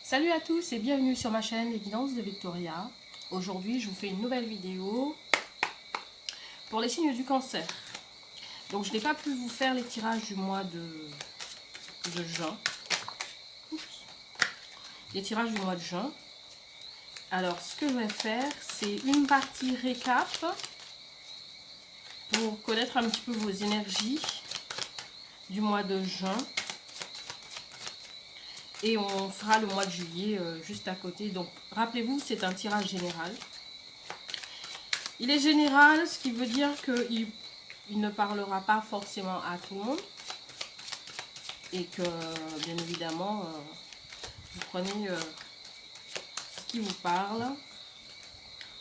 Salut à tous et bienvenue sur ma chaîne Les Guidances de Victoria. Aujourd'hui, je vous fais une nouvelle vidéo pour les signes du cancer. Donc, je n'ai pas pu vous faire les tirages du mois de juin. Les tirages du mois de juin. Alors, ce que je vais faire, c'est une partie récap pour connaître un petit peu vos énergies du mois de juin. Et on fera le mois de juillet juste à côté. Donc, rappelez-vous, c'est un tirage général. Il est général, ce qui veut dire qu'il ne parlera pas forcément à tout le monde. Et que, bien évidemment, vous prenez ce qui vous parle.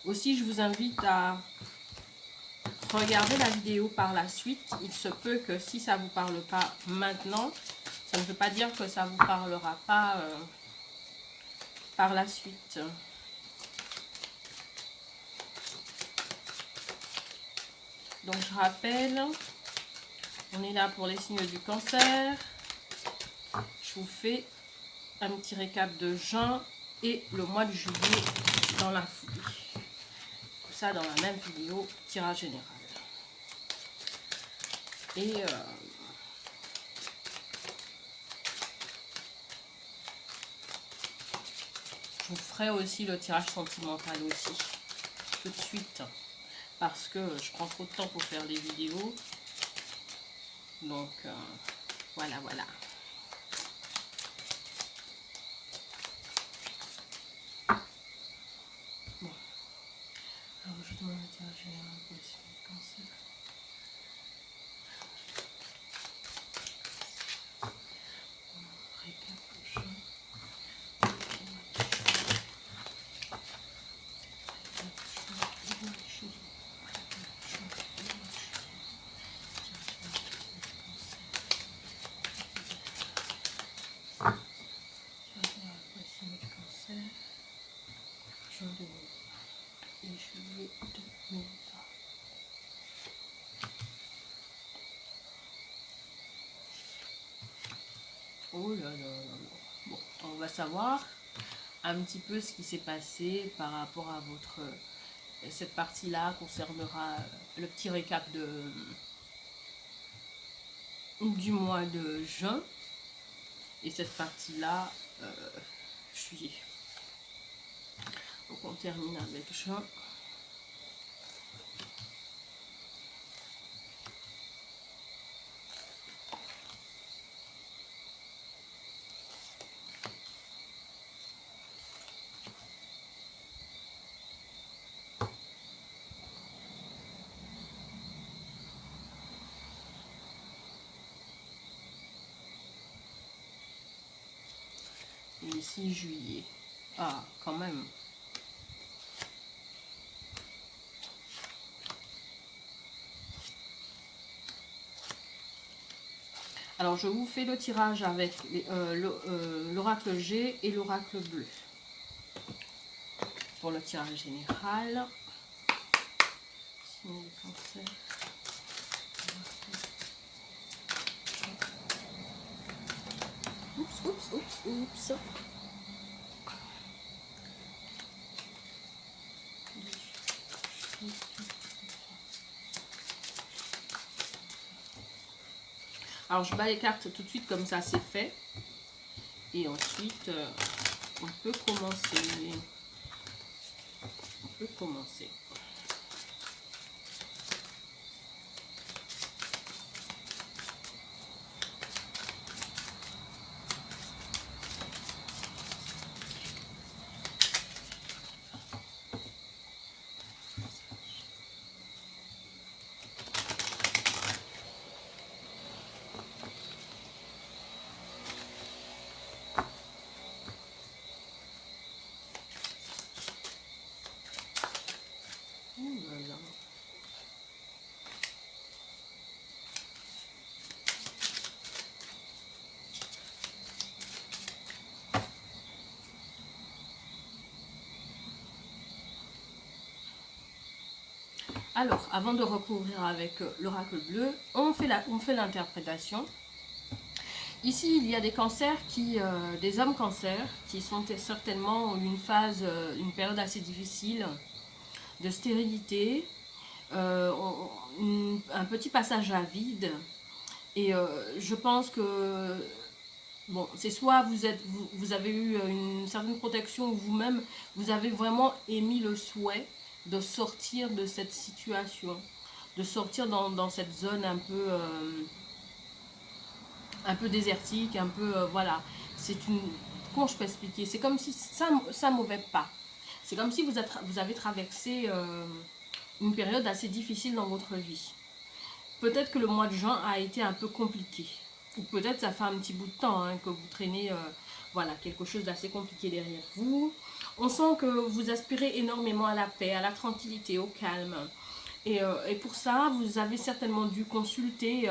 Aussi, je vous invite à regarder la vidéo par la suite. Il se peut que si ça ne vous parle pas maintenant, ça ne veut pas dire que ça ne vous parlera pas par la suite. Donc je rappelle, on est là pour les signes du cancer. Je vous fais un petit récap de juin et le mois de juillet dans la foulée. Tout ça dans la même vidéo, tirage général. Et je vous ferai aussi le tirage sentimental aussi, tout de suite. Parce que je prends trop de temps pour faire les vidéos. Donc, voilà. Bon. Alors, je demande le tirage général pour les signes du cancer. Oh là là là là. Bon, on va savoir un petit peu ce qui s'est passé par rapport à votre... Cette partie-là concernera le petit récap du mois de juin. Et cette partie-là, juillet. Donc on termine avec juin. Et ici juillet. Ah, quand même. Alors, je vous fais le tirage avec l'oracle G et l'oracle bleu. Pour le tirage général. Signe du cancer. Oups. Alors, je bats les cartes tout de suite, comme ça c'est fait. Et ensuite, on peut commencer. Voilà. Alors, avant de recouvrir avec l'oracle bleu, on fait l'interprétation. Ici, il y a des cancers des hommes cancers qui sont certainement une phase, une période assez difficile de stérilité, un petit passage à vide. Et je pense que bon, c'est soit vous avez eu une certaine protection ou vous-même, vous avez vraiment émis le souhait de sortir de cette situation, de sortir dans cette zone un peu désertique, un peu, voilà. C'est une, comment je peux expliquer? C'est comme si ça mauvais pas. C'est comme si vous avez traversé une période assez difficile dans votre vie. Peut-être que le mois de juin a été un peu compliqué. Ou peut-être ça fait un petit bout de temps hein, que vous traînez voilà, quelque chose d'assez compliqué derrière vous. On sent que vous aspirez énormément à la paix, à la tranquillité, au calme. Et pour ça, vous avez certainement dû consulter,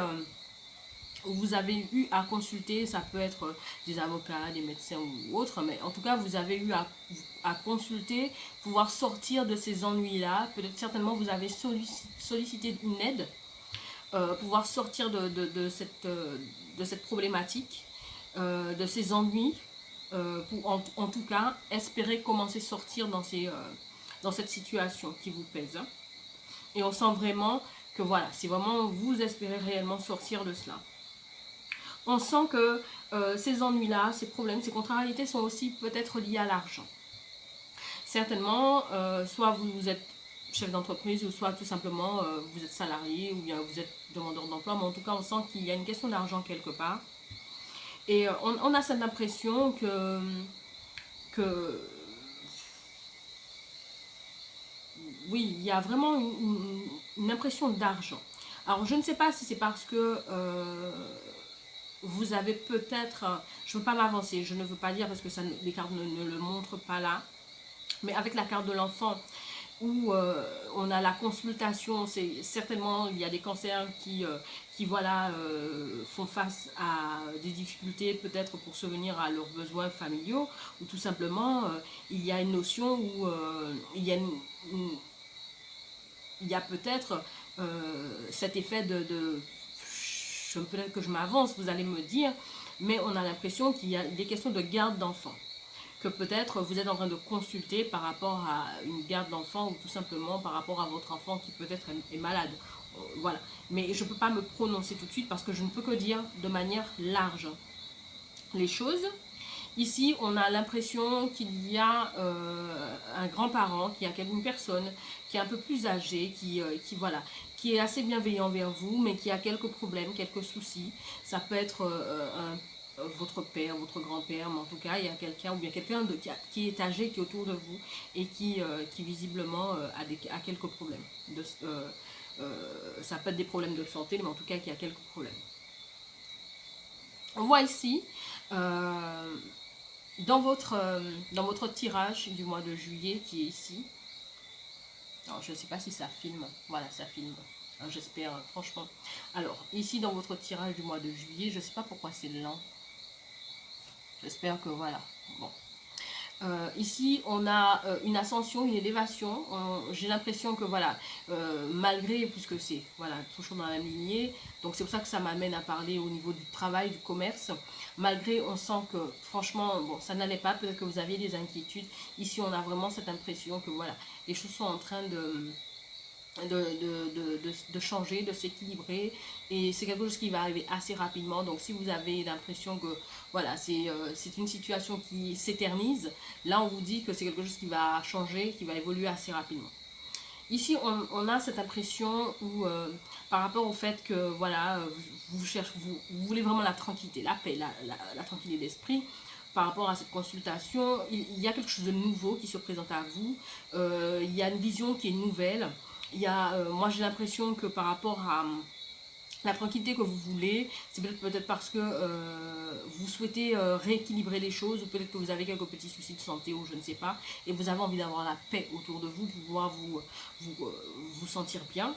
vous avez eu à consulter, ça peut être des avocats, des médecins ou autres, mais en tout cas, vous avez eu à consulter, pouvoir sortir de ces ennuis-là. Peut-être certainement vous avez sollicité une aide pouvoir sortir de cette problématique, de ces ennuis, pour en tout cas espérer commencer à sortir dans cette situation qui vous pèse. Hein. Et on sent vraiment que voilà, si vraiment vous espérez réellement sortir de cela. On sent que ces ennuis-là, ces problèmes, ces contrariétés sont aussi peut-être liés à l'argent. Certainement, soit vous êtes chef d'entreprise ou soit tout simplement vous êtes salarié ou bien vous êtes demandeur d'emploi, mais en tout cas on sent qu'il y a une question d'argent quelque part. Et on a cette impression que oui, il y a vraiment une impression d'argent. Alors je ne sais pas si c'est parce que vous avez peut-être, je ne veux pas m'avancer, je ne veux pas dire parce que ça, les cartes ne le montrent pas là, mais avec la carte de l'enfant, où on a la consultation, c'est certainement il y a des cancers qui voilà, font face à des difficultés peut-être pour subvenir à leurs besoins familiaux, ou tout simplement il y a une notion où il y a peut-être cet effet peut-être que je m'avance, vous allez me dire, mais on a l'impression qu'il y a des questions de garde d'enfants, que peut-être vous êtes en train de consulter par rapport à une garde d'enfant ou tout simplement par rapport à votre enfant qui peut-être est malade. Voilà. Mais je ne peux pas me prononcer tout de suite parce que je ne peux que dire de manière large les choses. Ici, on a l'impression qu'il y a un grand-parent, qu'il y a une personne qui est un peu plus âgée, voilà, qui est assez bienveillant envers vous, mais qui a quelques problèmes, quelques soucis. Ça peut être votre père, votre grand-père, mais en tout cas, il y a quelqu'un ou bien quelqu'un qui est âgé, qui est autour de vous et qui visiblement a quelques problèmes. Ça peut être des problèmes de santé, mais en tout cas, qui a quelques problèmes. On voit ici, dans votre tirage du mois de juillet qui est ici, alors je ne sais pas si ça filme, voilà ça filme, j'espère franchement. Alors ici dans votre tirage du mois de juillet, je ne sais pas pourquoi c'est lent, j'espère que voilà, bon. Ici, on a une ascension, une élévation. J'ai l'impression que voilà, malgré, puisque c'est voilà, toujours dans la même lignée, donc c'est pour ça que ça m'amène à parler au niveau du travail, du commerce. Malgré, on sent que franchement, bon, ça n'allait pas, peut-être que vous aviez des inquiétudes. Ici, on a vraiment cette impression que voilà, les choses sont en train de changer, de s'équilibrer et c'est quelque chose qui va arriver assez rapidement. Donc si vous avez l'impression que voilà, c'est une situation qui s'éternise, là on vous dit que c'est quelque chose qui va changer, qui va évoluer assez rapidement. Ici on a cette impression où par rapport au fait que voilà, vous voulez vraiment la tranquillité, la paix, la tranquillité d'esprit. Par rapport à cette consultation, il y a quelque chose de nouveau qui se présente à vous, il y a une vision qui est nouvelle. Il y a, moi j'ai l'impression que par rapport à la tranquillité que vous voulez, c'est peut-être parce que vous souhaitez rééquilibrer les choses, ou peut-être que vous avez quelques petits soucis de santé, ou je ne sais pas, et vous avez envie d'avoir la paix autour de vous, pour pouvoir vous sentir bien.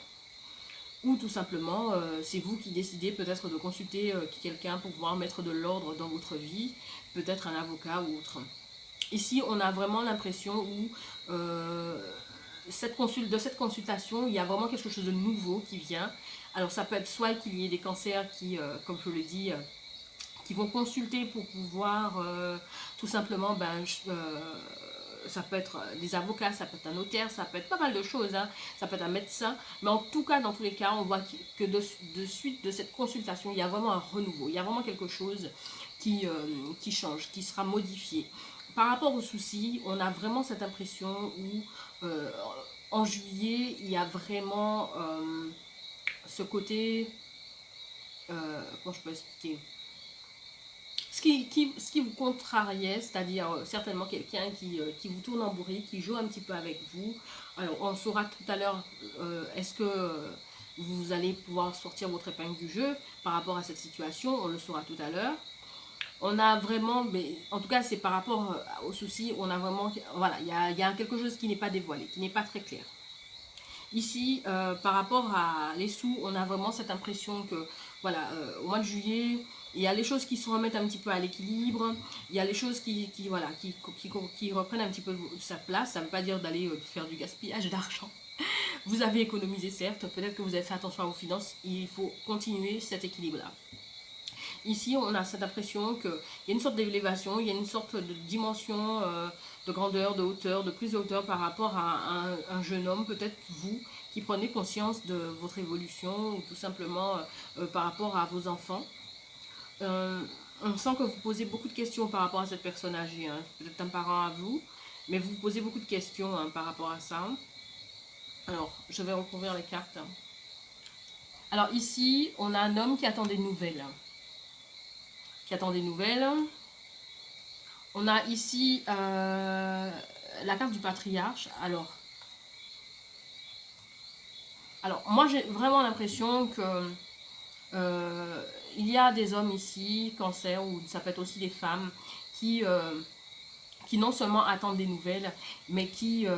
Ou tout simplement, c'est vous qui décidez peut-être de consulter quelqu'un pour pouvoir mettre de l'ordre dans votre vie, peut-être un avocat ou autre. Ici, on a vraiment l'impression où de cette consultation, il y a vraiment quelque chose de nouveau qui vient. Alors ça peut être soit qu'il y ait des cancers qui, comme je le dis, qui vont consulter pour pouvoir tout simplement, ça peut être des avocats, ça peut être un notaire, ça peut être pas mal de choses, hein. Ça peut être un médecin, mais en tout cas, dans tous les cas, on voit que de suite de cette consultation, il y a vraiment un renouveau, il y a vraiment quelque chose qui change, qui sera modifié. Par rapport aux soucis, on a vraiment cette impression où en juillet, il y a vraiment ce côté, comment je peux expliquer, ce qui vous contrariait, c'est-à-dire certainement quelqu'un qui vous tourne en bourrique, qui joue un petit peu avec vous. Alors, on saura tout à l'heure, est-ce que vous allez pouvoir sortir votre épingle du jeu par rapport à cette situation, on le saura tout à l'heure. On a vraiment, mais en tout cas c'est par rapport aux soucis, on a vraiment, voilà, il y a quelque chose qui n'est pas dévoilé, qui n'est pas très clair. Ici, par rapport à les sous, on a vraiment cette impression que, voilà, au mois de juillet, il y a les choses qui se remettent un petit peu à l'équilibre, il y a les choses voilà, qui reprennent un petit peu sa place. Ça ne veut pas dire d'aller faire du gaspillage d'argent. Vous avez économisé, certes, peut-être que vous avez fait attention à vos finances, il faut continuer cet équilibre-là. Ici, on a cette impression qu'il y a une sorte d'élévation, il y a une sorte de dimension de grandeur, de hauteur, de plus de hauteur par rapport à un jeune homme, peut-être vous, qui prenez conscience de votre évolution ou tout simplement par rapport à vos enfants. On sent que vous posez beaucoup de questions par rapport à cette personne âgée, hein. Peut-être un parent à vous, mais vous posez beaucoup de questions hein, par rapport à ça. Alors, je vais recouvrir les cartes. Alors ici, on a un homme qui attend des nouvelles. On a ici la carte du patriarche. Alors moi j'ai vraiment l'impression que il y a des hommes ici, cancer, ou ça peut être aussi des femmes, qui non seulement attendent des nouvelles, mais qui,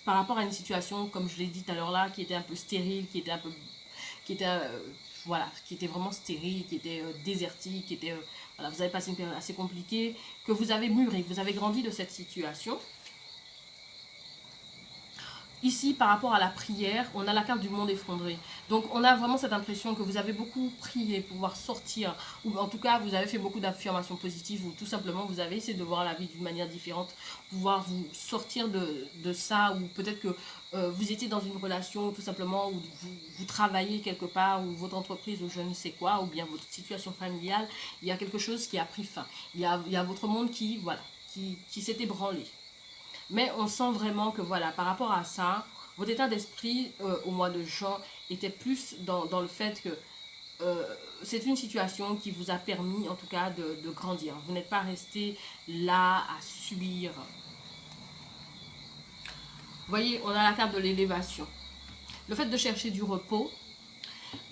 par rapport à une situation, comme je l'ai dit tout à l'heure là, qui était un peu stérile, qui était, voilà, qui était vraiment stérile, qui était désertique, qui était, voilà, vous avez passé une période assez compliquée, que vous avez mûri, vous avez grandi de cette situation. Ici, par rapport à la prière, on a la carte du monde effondré. Donc, on a vraiment cette impression que vous avez beaucoup prié pour pouvoir sortir, ou en tout cas, vous avez fait beaucoup d'affirmations positives, ou tout simplement, vous avez essayé de voir la vie d'une manière différente, pouvoir vous sortir de ça, ou peut-être que vous étiez dans une relation, tout simplement, où vous travaillez quelque part, ou votre entreprise, ou je ne sais quoi, ou bien votre situation familiale, il y a quelque chose qui a pris fin. Il y a votre monde qui, voilà, qui s'est ébranlé. Mais on sent vraiment que voilà, par rapport à ça, votre état d'esprit au mois de juin était plus dans le fait que c'est une situation qui vous a permis en tout cas de grandir. Vous n'êtes pas resté là à subir. Vous voyez, on a la carte de l'élévation. Le fait de chercher du repos,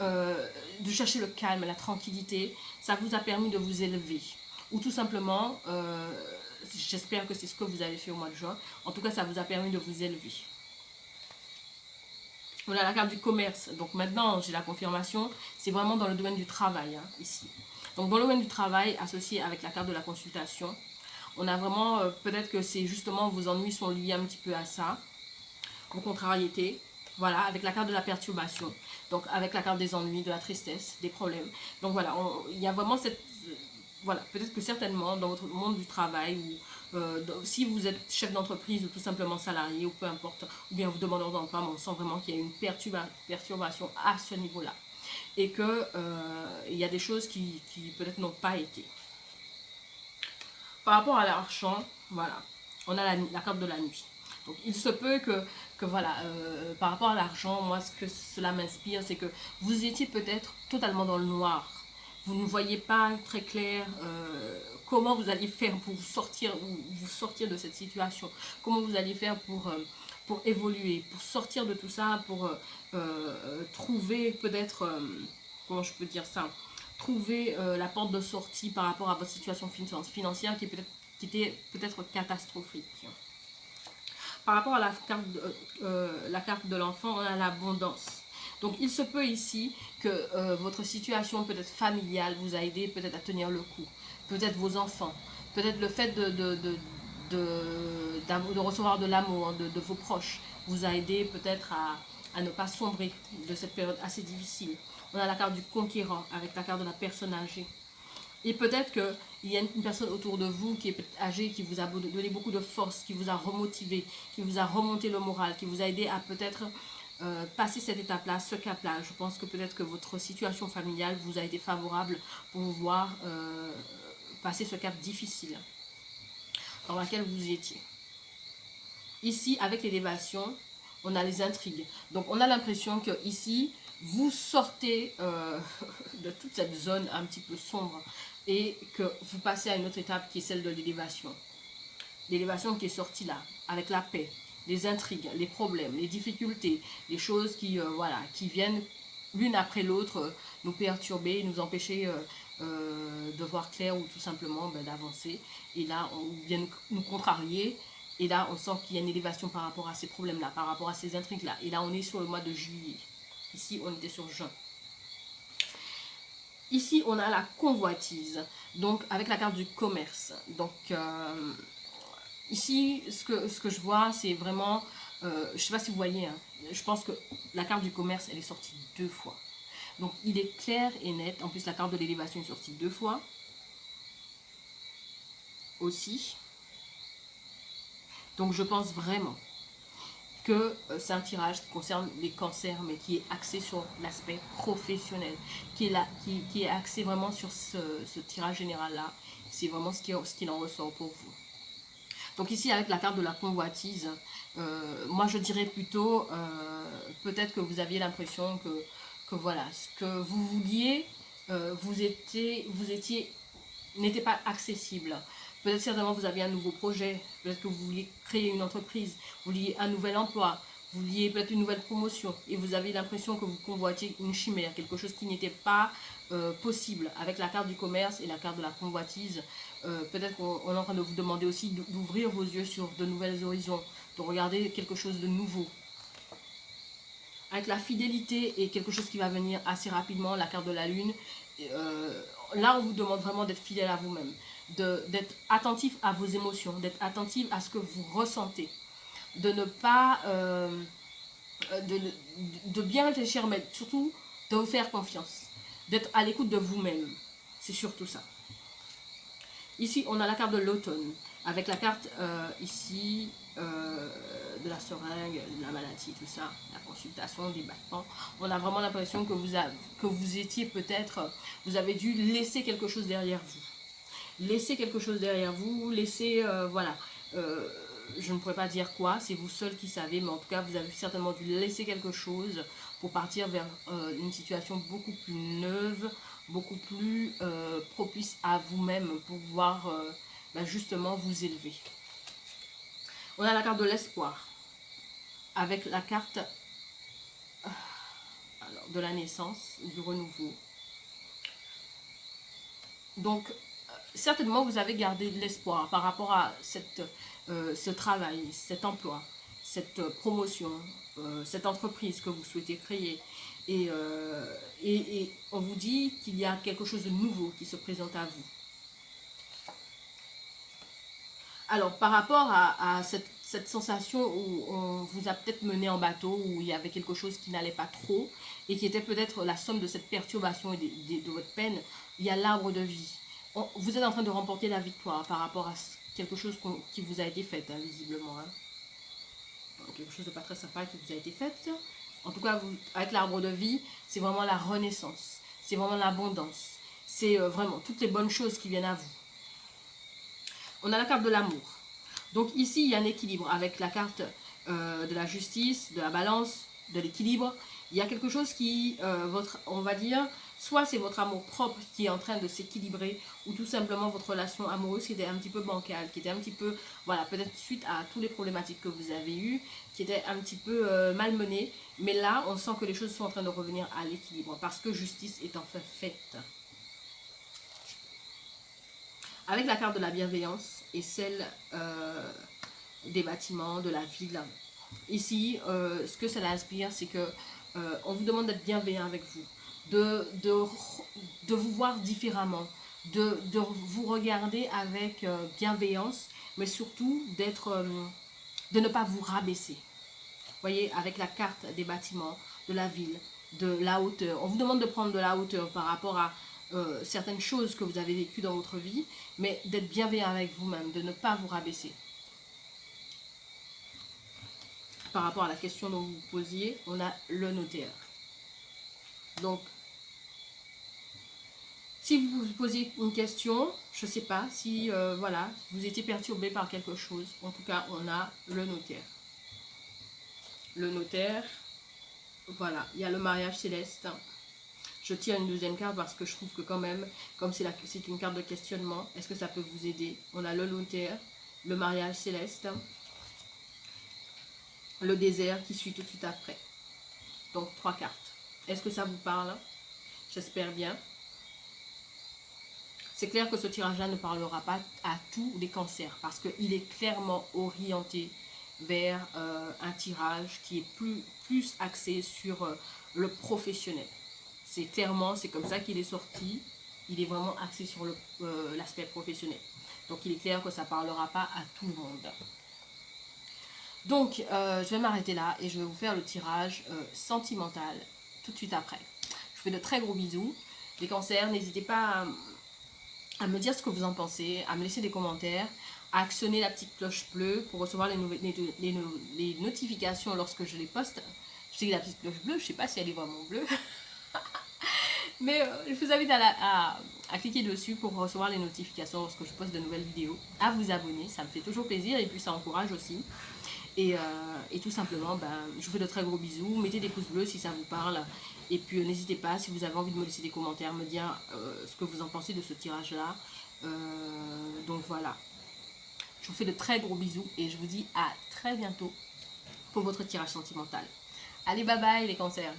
de chercher le calme, la tranquillité, ça vous a permis de vous élever. Ou tout simplement, j'espère que c'est ce que vous avez fait au mois de juin. En tout cas, ça vous a permis de vous élever. On a la carte du commerce. Donc maintenant, j'ai la confirmation. C'est vraiment dans le domaine du travail, hein, ici. Donc dans le domaine du travail, associé avec la carte de la consultation, on a vraiment, peut-être que c'est justement vos ennuis sont liés un petit peu à ça. Vos contrariétés. Voilà, avec la carte de la perturbation. Donc avec la carte des ennuis, de la tristesse, des problèmes. Donc voilà, il y a vraiment cette... Voilà, peut-être que certainement dans votre monde du travail, ou si vous êtes chef d'entreprise ou tout simplement salarié, ou peu importe, ou bien vous demandez d'emploi, on sent vraiment qu'il y a une perturbation à ce niveau-là. Et qu'il y a des choses qui peut-être n'ont pas été. Par rapport à l'argent, voilà, on a la carte de la nuit. Donc il se peut que voilà, par rapport à l'argent, moi ce que cela m'inspire, c'est que vous étiez peut-être totalement dans le noir. Vous ne voyez pas très clair comment vous allez faire pour vous sortir de cette situation. Comment vous allez faire pour évoluer, pour sortir de tout ça, pour trouver peut-être, comment je peux dire ça, trouver la porte de sortie par rapport à votre situation financière qui était peut-être catastrophique. Par rapport à la carte de l'enfant, on a l'abondance. Donc il se peut ici que votre situation peut-être familiale vous a aidé peut-être à tenir le coup. Peut-être vos enfants. Peut-être le fait de recevoir de l'amour de vos proches vous a aidé peut-être à ne pas sombrer de cette période assez difficile. On a la carte du conquérant avec la carte de la personne âgée. Et peut-être qu'il y a une personne autour de vous qui est âgée, qui vous a donné beaucoup de force, qui vous a remotivé, qui vous a remonté le moral, qui vous a aidé à peut-être passer cette étape-là, ce cap-là. Je pense que peut-être que votre situation familiale vous a été favorable pour vous voir passer ce cap difficile dans lequel vous étiez. Ici, avec l'élévation, on a les intrigues. Donc, on a l'impression que ici, vous sortez de toute cette zone un petit peu sombre et que vous passez à une autre étape qui est celle de l'élévation. L'élévation qui est sortie là, avec la paix, les intrigues, les problèmes, les difficultés, les choses qui, voilà, qui viennent l'une après l'autre nous perturber, nous empêcher de voir clair ou tout simplement d'avancer. Et là, on vient nous contrarier. Et là, on sent qu'il y a une élévation par rapport à ces problèmes-là, par rapport à ces intrigues-là. Et là, on est sur le mois de juillet. Ici, on était sur juin. Ici, on a la convoitise, donc avec la carte du commerce. Donc, ici, ce que je vois, c'est vraiment, je ne sais pas si vous voyez, hein, je pense que la carte du commerce, elle est sortie 2 fois. Donc, il est clair et net. En plus, la carte de l'élévation est sortie 2 fois. Aussi. Donc, je pense vraiment que c'est un tirage qui concerne les cancers, mais qui est axé sur l'aspect professionnel, qui est axé vraiment sur ce tirage général-là. C'est vraiment ce qu'il en ressort pour vous. Donc ici, avec la carte de la convoitise, moi je dirais plutôt, peut-être que vous aviez l'impression que voilà, ce que vous vouliez, n'était pas accessible. Peut-être certainement vous aviez un nouveau projet, peut-être que vous vouliez créer une entreprise, vous vouliez un nouvel emploi, vous vouliez peut-être une nouvelle promotion et vous avez l'impression que vous convoitiez une chimère, quelque chose qui n'était pas possible. Avec la carte du commerce et la carte de la convoitise, peut-être qu'on est en train de vous demander aussi d'ouvrir vos yeux sur de nouvelles horizons, de regarder quelque chose de nouveau. Avec la fidélité et quelque chose qui va venir assez rapidement, la carte de la lune, là on vous demande vraiment d'être fidèle à vous-même, d'être attentif à vos émotions, d'être attentif à ce que vous ressentez, de ne pas de bien réfléchir, mais surtout de vous faire confiance, d'être à l'écoute de vous-même. C'est surtout ça. Ici on a la carte de l'automne avec la carte ici de la seringue, de la maladie, tout ça, la consultation, des battements. On a vraiment l'impression que vous étiez peut-être, vous avez dû laisser quelque chose derrière vous. Laisser quelque chose derrière vous, laisser, voilà, je ne pourrais pas dire quoi, c'est vous seul qui savez, mais en tout cas, vous avez certainement dû laisser quelque chose pour partir vers une situation beaucoup plus neuve, beaucoup plus propice à vous-même pour pouvoir justement vous élever. On a la carte de l'espoir avec la carte de la naissance, du renouveau. Donc, certainement, vous avez gardé de l'espoir par rapport à ce travail, cet emploi, cette promotion, cette entreprise que vous souhaitez créer. Et on vous dit qu'il y a quelque chose de nouveau qui se présente à vous. Alors, par rapport à cette sensation où on vous a peut-être mené en bateau, où il y avait quelque chose qui n'allait pas trop, et qui était peut-être la somme de cette perturbation et de votre peine, il y a l'arbre de vie. Vous êtes en train de remporter la victoire par rapport à quelque chose qui vous a été fait, hein, visiblement. Hein. Quelque chose de pas très sympa qui vous a été fait. En tout cas, avec l'arbre de vie, c'est vraiment la renaissance. C'est vraiment l'abondance. C'est vraiment toutes les bonnes choses qui viennent à vous. On a la carte de l'amour. Donc ici, il y a un équilibre avec la carte de la justice, de la balance, de l'équilibre. Il y a quelque chose qui, on va dire, soit c'est votre amour propre qui est en train de s'équilibrer, ou tout simplement votre relation amoureuse qui était un petit peu bancale, qui était un petit peu, voilà, peut-être suite à toutes les problématiques que vous avez eues, qui était un petit peu malmenée. Mais là, on sent que les choses sont en train de revenir à l'équilibre, parce que justice est enfin faite. Avec la carte de la bienveillance et celle des bâtiments, de la ville. Ici, ce que cela inspire, c'est que on vous demande d'être bienveillant avec vous, de vous voir différemment, de vous regarder avec bienveillance, mais surtout de ne pas vous rabaisser. Vous voyez, avec la carte des bâtiments, de la ville, de la hauteur. On vous demande de prendre de la hauteur par rapport à certaines choses que vous avez vécues dans votre vie, mais d'être bienveillant avec vous-même, de ne pas vous rabaisser. Par rapport à la question dont vous vous posiez, on a le notaire. Donc, si vous vous posiez une question, je ne sais pas si voilà, vous étiez perturbé par quelque chose. En tout cas, on a le notaire. Le notaire, voilà, il y a le mariage céleste. Je tire une deuxième carte parce que je trouve que quand même, comme c'est une carte de questionnement, est-ce que ça peut vous aider? On a le notaire, le mariage céleste, le désert qui suit tout de suite après. Donc 3 cartes. Est-ce que ça vous parle? J'espère bien. C'est clair que ce tirage-là ne parlera pas à tous les cancers parce qu'il est clairement orienté vers un tirage qui est plus axé sur le professionnel. C'est clairement, c'est comme ça qu'il est sorti. Il est vraiment axé sur l'aspect professionnel. Donc il est clair que ça ne parlera pas à tout le monde. Donc je vais m'arrêter là et je vais vous faire le tirage sentimental tout de suite après. Je vous fais de très gros bisous. Les cancers, n'hésitez pas à me dire ce que vous en pensez, à me laisser des commentaires, à actionner la petite cloche bleue pour recevoir les notifications lorsque je les poste. Je dis la petite cloche bleue, je ne sais pas si elle est vraiment bleue. Mais je vous invite à cliquer dessus pour recevoir les notifications lorsque je poste de nouvelles vidéos. À vous abonner, ça me fait toujours plaisir et puis ça encourage aussi. Et tout simplement, je vous fais de très gros bisous. Mettez des pouces bleus si ça vous parle. Et puis n'hésitez pas, si vous avez envie de me laisser des commentaires, me dire ce que vous en pensez de ce tirage-là. Donc voilà. Je vous fais de très gros bisous et je vous dis à très bientôt pour votre tirage sentimental. Allez, bye bye les cancers.